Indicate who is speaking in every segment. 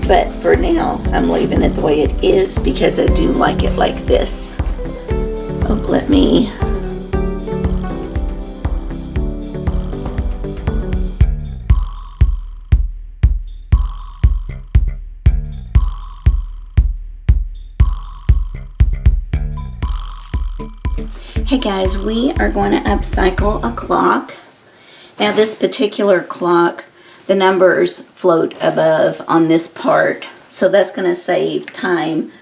Speaker 1: But for now, I'm leaving it the way it is because I do like it like this. Oh, let me... Hey guys, we are going to upcycle a clock. Now this particular clock, the numbers float above on this part, so that's going to save time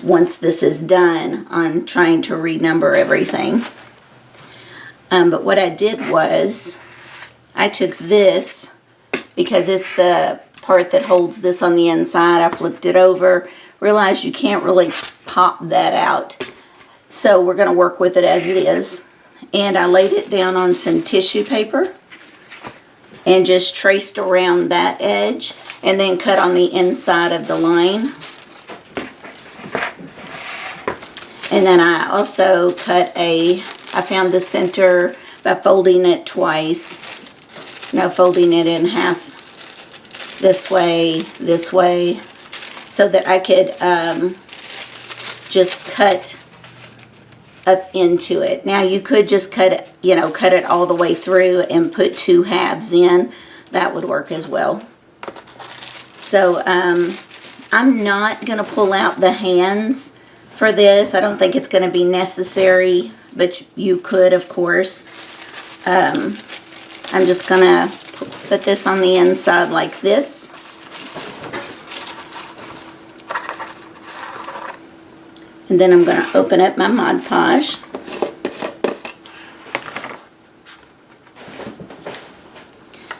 Speaker 1: once this is done on trying to renumber everything. But what I did was, I took this, because it's the part that holds this on the inside, I flipped it over, realized you can't really pop that out. So we're going to work with it as it is. And I laid it down on some tissue paper and just traced around that edge and then cut on the inside of the line. And then I also I found the center by folding it twice. Folding it in half this way, so that I could just cut up into it. Now you could just cut it all the way through and put two halves in. That would work as well. So I'm not going to pull out the hands for this. I don't think it's going to be necessary, but you could, of course. I'm just going to put this on the inside like this. And then I'm going to open up my Mod Podge.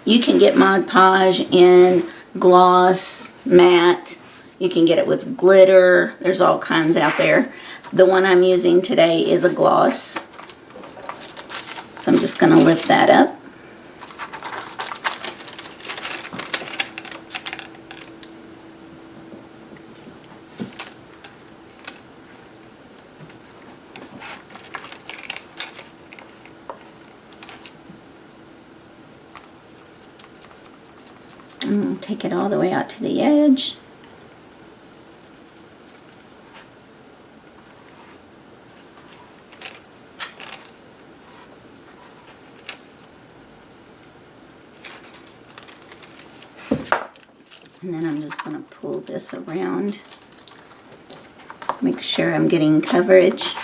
Speaker 1: You can get Mod Podge in gloss, matte. You can get it with glitter. There's all kinds out there. The one I'm using today is a gloss. So I'm just going to lift that up. And take it all the way out to the edge. And then I'm just going to pull this around. Make sure I'm getting coverage.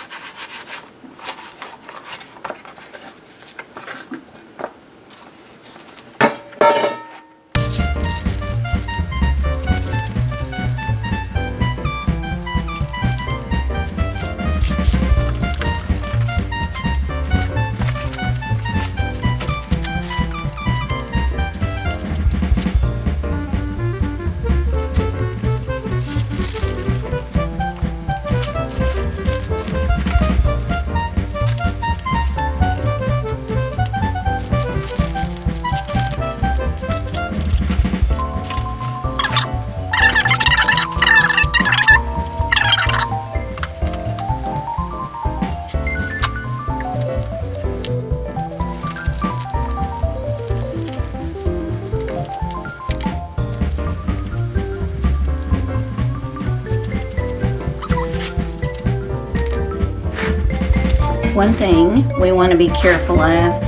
Speaker 1: One thing we want to be careful of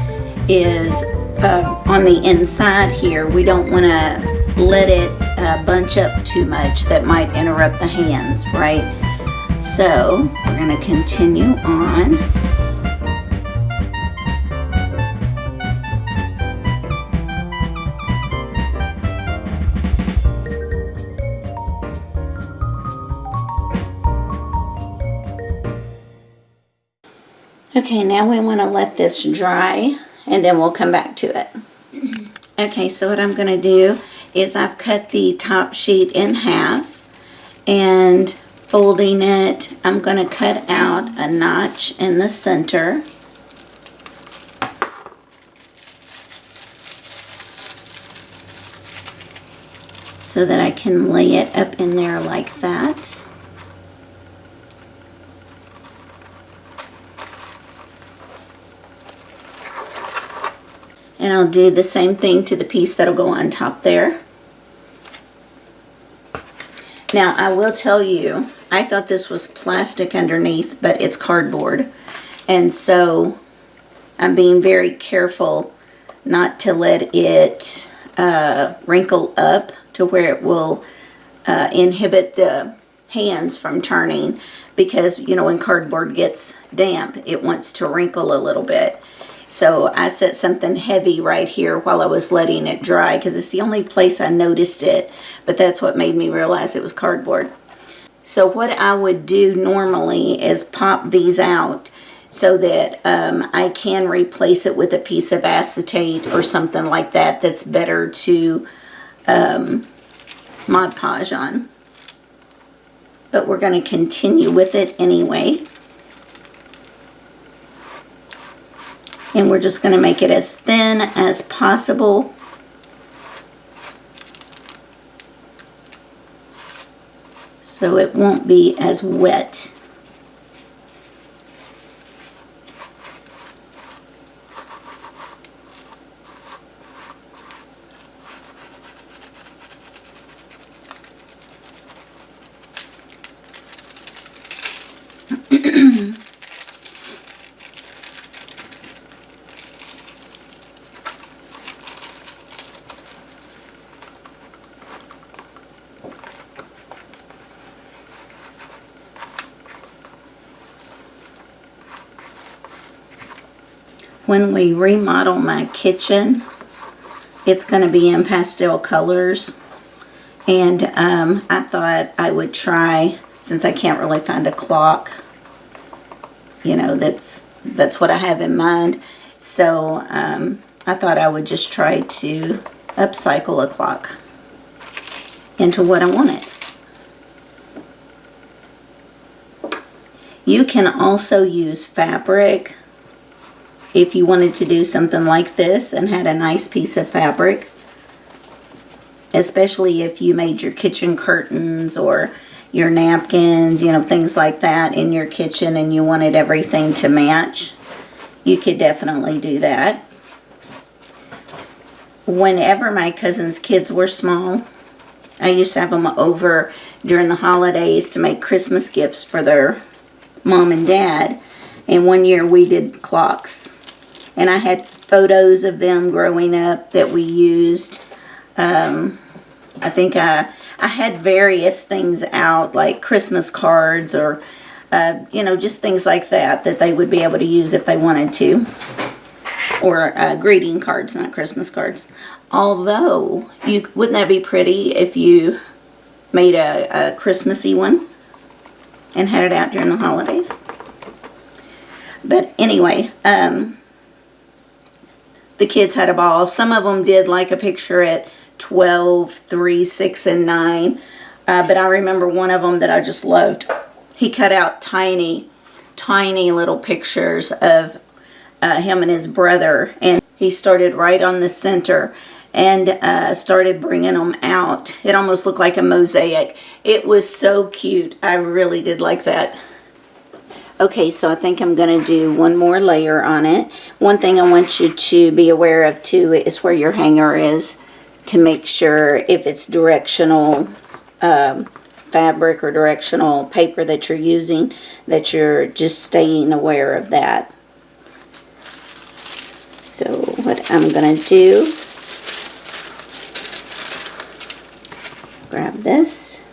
Speaker 1: is on the inside here, we don't want to let it bunch up too much. That might interrupt the hands, right? So we're going to continue on. Okay, now we want to let this dry and then we'll come back to it. Okay, so what I'm going to do is I've cut the top sheet in half, and folding it, I'm going to cut out a notch in the center. So that I can lay it up in there like that. And I'll do the same thing to the piece that'll go on top there. Now, I will tell you, I thought this was plastic underneath, but it's cardboard. And so I'm being very careful not to let it wrinkle up to where it will inhibit the hands from turning, because, you know, when cardboard gets damp, it wants to wrinkle a little bit. So I set something heavy right here while I was letting it dry, because it's the only place I noticed it, but that's what made me realize it was cardboard. So what I would do normally is pop these out so that I can replace it with a piece of acetate or something like that that's better to Mod Podge on. But we're going to continue with it anyway. And we're just going to make it as thin as possible. So it won't be as wet. When we remodel my kitchen, it's going to be in pastel colors, and I thought I would try, since I can't really find a clock, you know, that's what I have in mind. So I thought I would just try to upcycle a clock into what I wanted. You can also use fabric if you wanted to do something like this and had a nice piece of fabric, especially if you made your kitchen curtains or your napkins, you know, things like that in your kitchen, and you wanted everything to match. You could definitely do that. Whenever my cousin's kids were small, I used to have them over during the holidays to make Christmas gifts for their mom and dad. And one year we did clocks. And I had photos of them growing up that we used. I think I had various things out, like Christmas cards or, you know, just things like that they would be able to use if they wanted to. Or greeting cards, not Christmas cards. Although, wouldn't that be pretty if you made a Christmassy one and had it out during the holidays? But anyway, the kids had a ball. Some of them did like a picture at 12, 3, 6, and 9. But I remember one of them that I just loved. He cut out tiny, tiny little pictures of him and his brother. And he started right on the center and started bringing them out. It almost looked like a mosaic. It was so cute. I really did like that. Okay, so I think I'm going to do one more layer on it. One thing I want you to be aware of too is where your hanger is, to make sure if it's directional fabric or directional paper that you're using, that you're just staying aware of that. So what I'm going to do, grab this.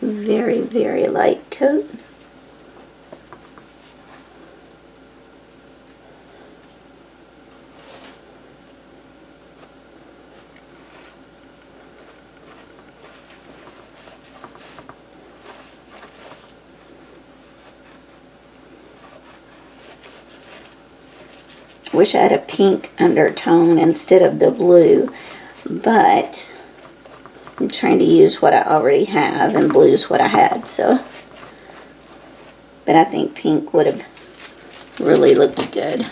Speaker 1: Very, very light coat. Wish I had a pink undertone instead of the blue, but I'm trying to use what I already have, and blue's what I had, so. But I think pink would have really looked good.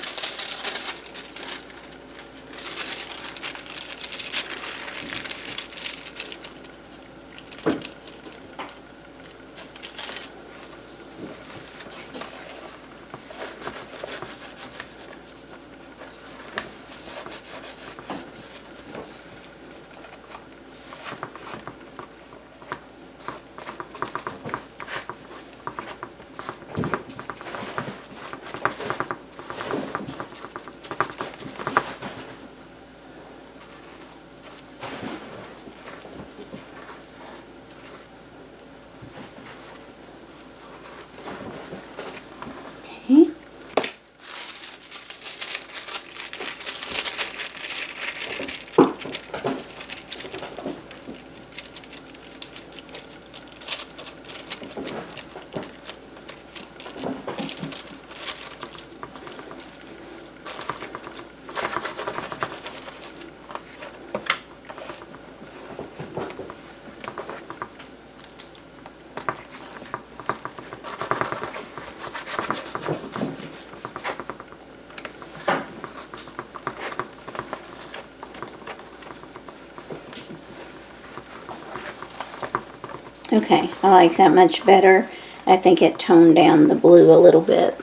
Speaker 1: Okay, I like that much better. I think it toned down the blue a little bit.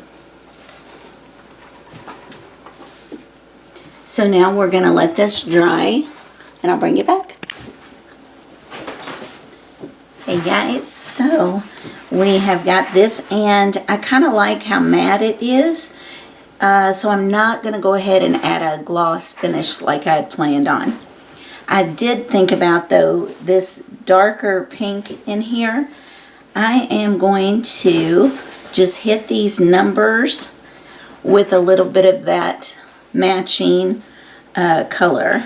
Speaker 1: So now we're going to let this dry, and I'll bring it back. Hey guys, so we have got this, and I kind of like how matte it is. So I'm not going to go ahead and add a gloss finish like I had planned on. I did think about, though, this darker pink in here. I am going to just hit these numbers with a little bit of that matching color.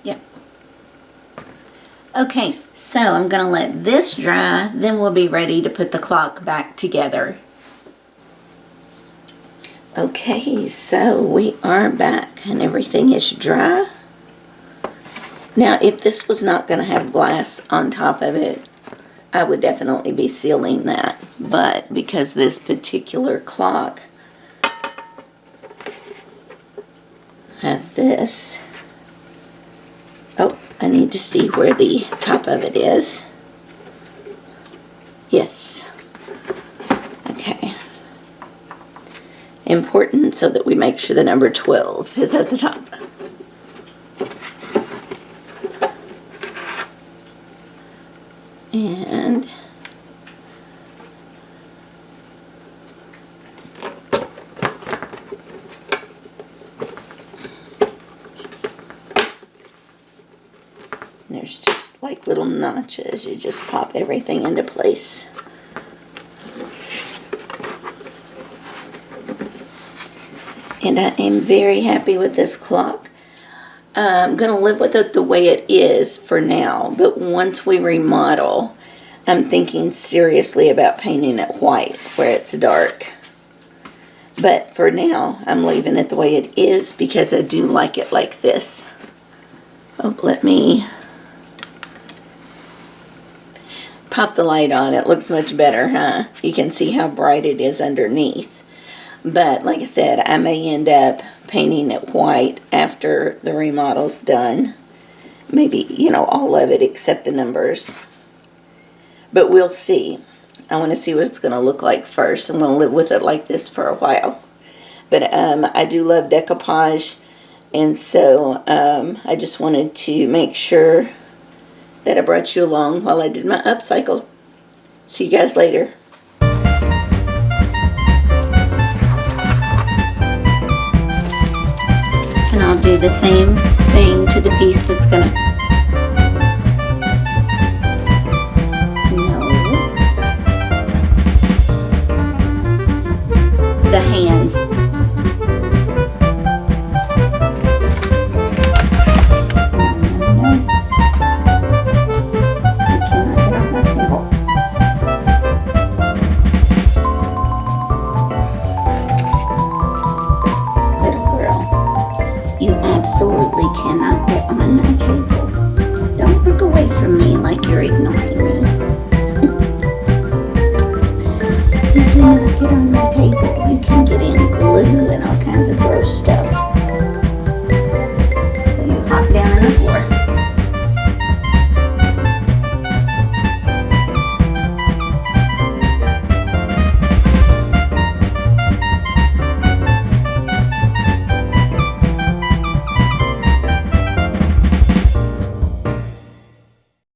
Speaker 1: Yep. Okay, so I'm going to let this dry, then we'll be ready to put the clock back together. Okay, so we are back and everything is dry. Now, if this was not going to have glass on top of it, I would definitely be sealing that. But because this particular clock has this, oh, I need to see where the top of it is. Yes. Okay. Important so that we make sure the number 12 is at the top. And there's just like little notches. You just pop everything into place. And I am very happy with this clock. I'm going to live with it the way it is for now. But once we remodel, I'm thinking seriously about painting it white where it's dark. But for now, I'm leaving it the way it is because I do like it like this. Oh, let me pop the light on. It looks much better, huh? You can see how bright it is underneath. But like I said, I may end up painting it white after the remodel's done. Maybe, you know, all of it except the numbers. But we'll see. I want to see what it's going to look like first. I'm going to live with it like this for a while. But I do love decoupage. And so I just wanted to make sure that I brought you along while I did my upcycle. See you guys later. And I'll do the same thing to the piece that's gonna, no, the hands. You absolutely cannot get on.